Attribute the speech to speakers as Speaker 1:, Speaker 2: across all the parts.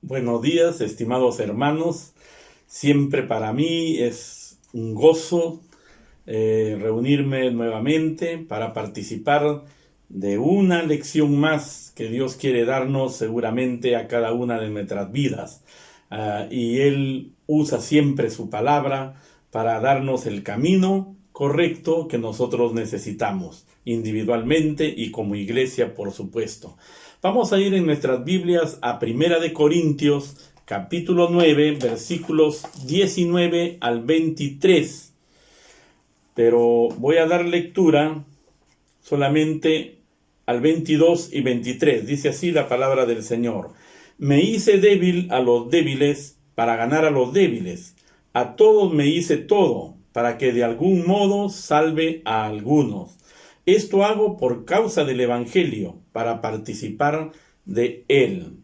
Speaker 1: Buenos días, estimados hermanos. Siempre para mí es un gozo reunirme nuevamente para participar de una lección más que Dios quiere darnos seguramente a cada una de nuestras vidas. Y Él usa siempre su palabra para darnos el camino correcto que nosotros necesitamos, individualmente y como iglesia, por supuesto. Vamos a ir en nuestras Biblias a Primera de Corintios, capítulo 9, versículos 19 al 23. Pero voy a dar lectura solamente al 22 y 23. Dice así la palabra del Señor. Me hice débil a los débiles para ganar a los débiles. A todos me hice todo, para que de algún modo salve a algunos. Esto hago por causa del Evangelio, para participar de él.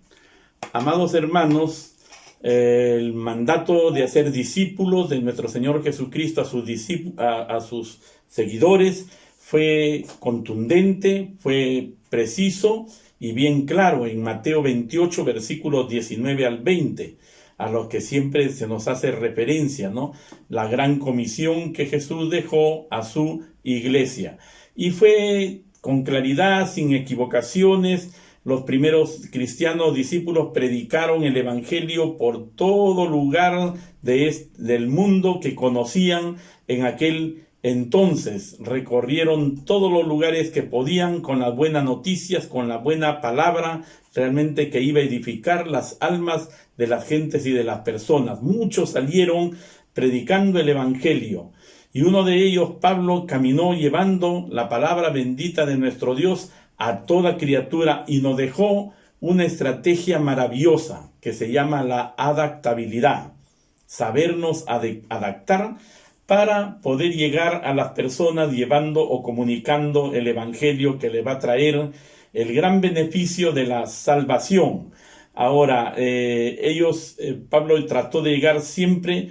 Speaker 1: Amados hermanos, el mandato de hacer discípulos de nuestro Señor Jesucristo a sus seguidores fue contundente, fue preciso y bien claro en Mateo 28, versículos 19 al 20, a los que siempre se nos hace referencia, ¿no? La gran comisión que Jesús dejó a su iglesia. Y fue con claridad, sin equivocaciones. Los primeros cristianos discípulos predicaron el Evangelio por todo lugar del mundo que conocían en aquel entonces. Recorrieron todos los lugares que podían con las buenas noticias, con la buena palabra, realmente que iba a edificar las almas de las gentes y de las personas. Muchos salieron predicando el Evangelio. Y uno de ellos, Pablo, caminó llevando la palabra bendita de nuestro Dios a toda criatura y nos dejó una estrategia maravillosa que se llama la adaptabilidad. Sabernos adaptar para poder llegar a las personas llevando o comunicando el Evangelio que le va a traer el gran beneficio de la salvación. Ahora, Pablo trató de llegar siempre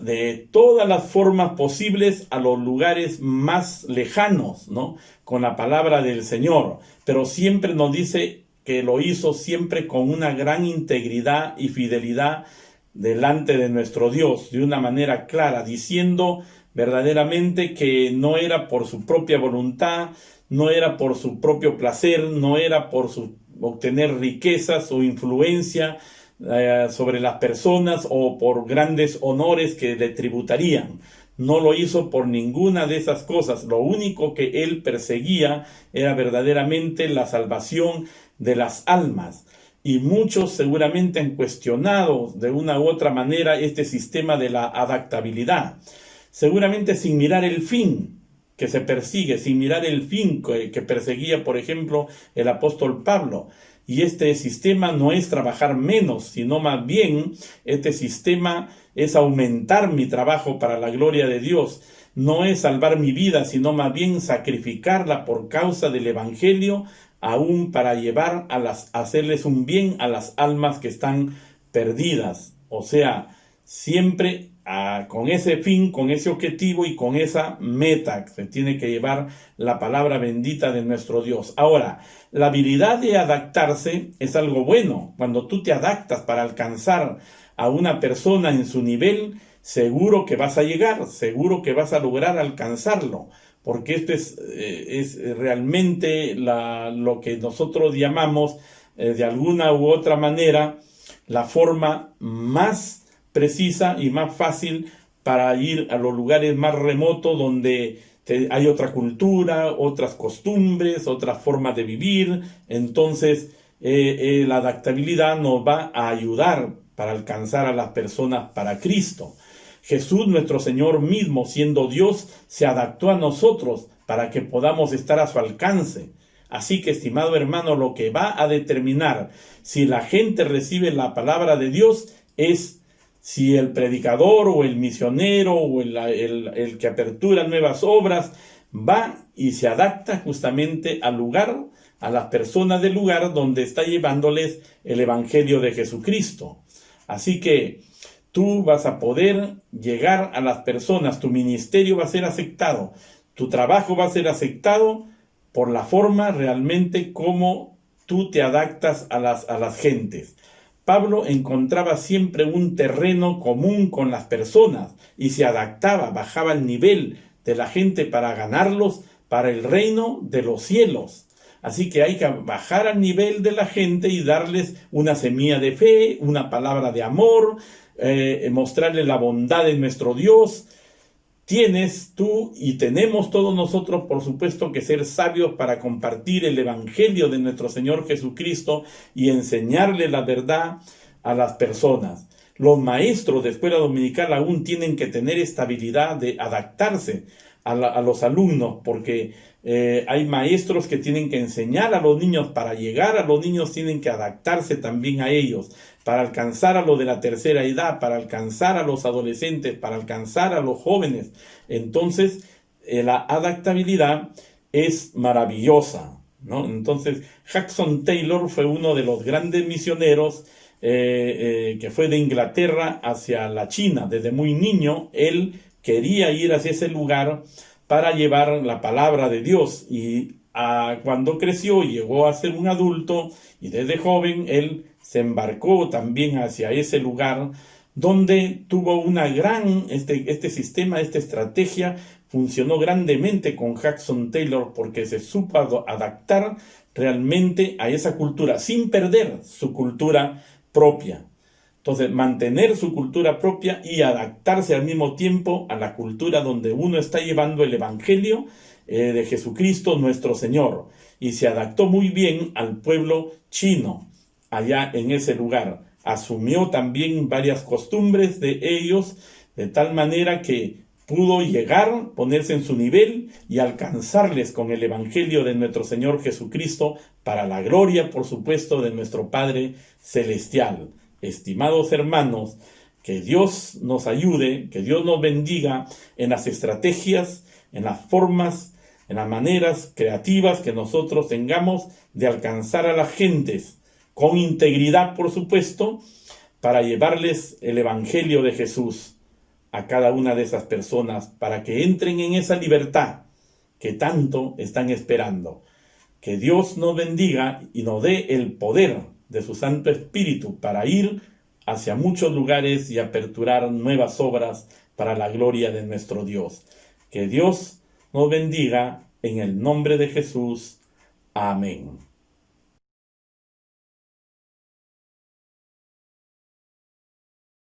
Speaker 1: de todas las formas posibles a los lugares más lejanos, ¿no? Con la palabra del Señor, pero siempre nos dice que lo hizo siempre con una gran integridad y fidelidad delante de nuestro Dios, de una manera clara, diciendo verdaderamente que no era por su propia voluntad, no era por su propio placer, no era por obtener riquezas o influencia sobre las personas o por grandes honores que le tributarían. No lo hizo por ninguna de esas cosas. Lo único que él perseguía era verdaderamente la salvación de las almas. Y muchos seguramente han cuestionado de una u otra manera este sistema de la adaptabilidad. Seguramente sin mirar el fin que se persigue, sin mirar el fin que perseguía, por ejemplo, el apóstol Pablo. Y este sistema no es trabajar menos, sino más bien este sistema es aumentar mi trabajo para la gloria de Dios. No es salvar mi vida, sino más bien sacrificarla por causa del Evangelio, aún para llevar hacerles un bien a las almas que están perdidas. O sea, siempre con ese fin, con ese objetivo y con esa meta se tiene que llevar la palabra bendita de nuestro Dios. Ahora, la habilidad de adaptarse es algo bueno. Cuando tú te adaptas para alcanzar a una persona en su nivel, seguro que vas a llegar, seguro que vas a lograr alcanzarlo, porque esto es realmente lo que nosotros llamamos de alguna u otra manera la forma más precisa y más fácil para ir a los lugares más remotos donde hay otra cultura, otras costumbres, otras formas de vivir. Entonces la adaptabilidad nos va a ayudar para alcanzar a las personas para Cristo. Jesús, nuestro Señor mismo, siendo Dios, se adaptó a nosotros para que podamos estar a su alcance. Así que, estimado hermano, lo que va a determinar si la gente recibe la palabra de Dios es si el predicador o el misionero o el que apertura nuevas obras va y se adapta justamente al lugar, a las personas del lugar donde está llevándoles el Evangelio de Jesucristo. Así que tú vas a poder llegar a las personas, tu ministerio va a ser aceptado, tu trabajo va a ser aceptado por la forma realmente como tú te adaptas a las gentes. Pablo encontraba siempre un terreno común con las personas y se adaptaba, bajaba el nivel de la gente para ganarlos para el reino de los cielos. Así que hay que bajar al nivel de la gente y darles una semilla de fe, una palabra de amor, mostrarles la bondad de nuestro Dios. Tienes tú y tenemos todos nosotros, por supuesto, que ser sabios para compartir el evangelio de nuestro Señor Jesucristo y enseñarle la verdad a las personas. Los maestros de escuela dominical aún tienen que tener esta habilidad de adaptarse a los alumnos, porque hay maestros que tienen que enseñar a los niños. Para llegar a los niños tienen que adaptarse también a ellos, para alcanzar a los de la tercera edad, para alcanzar a los adolescentes, para alcanzar a los jóvenes. Entonces, la adaptabilidad es maravillosa, ¿no? Entonces, Hudson Taylor fue uno de los grandes misioneros que fue de Inglaterra hacia la China. Desde muy niño, él quería ir hacia ese lugar para llevar la palabra de Dios, y cuando creció y llegó a ser un adulto, y desde joven él se embarcó también hacia ese lugar, donde tuvo una gran, este sistema, esta estrategia funcionó grandemente con Hudson Taylor, porque se supo adaptar realmente a esa cultura, sin perder su cultura propia. Entonces, mantener su cultura propia y adaptarse al mismo tiempo a la cultura donde uno está llevando el evangelio de Jesucristo nuestro Señor. Y se adaptó muy bien al pueblo chino allá en ese lugar. Asumió también varias costumbres de ellos, de tal manera que pudo llegar, ponerse en su nivel y alcanzarles con el evangelio de nuestro Señor Jesucristo, para la gloria, por supuesto, de nuestro Padre Celestial. Estimados hermanos, que Dios nos ayude, que Dios nos bendiga en las estrategias, en las formas, en las maneras creativas que nosotros tengamos de alcanzar a las gentes, con integridad, por supuesto, para llevarles el evangelio de Jesús a cada una de esas personas, para que entren en esa libertad que tanto están esperando. Que Dios nos bendiga y nos dé el poder de su Santo Espíritu para ir hacia muchos lugares y aperturar nuevas obras para la gloria de nuestro Dios. Que Dios nos bendiga en el nombre de Jesús. Amén.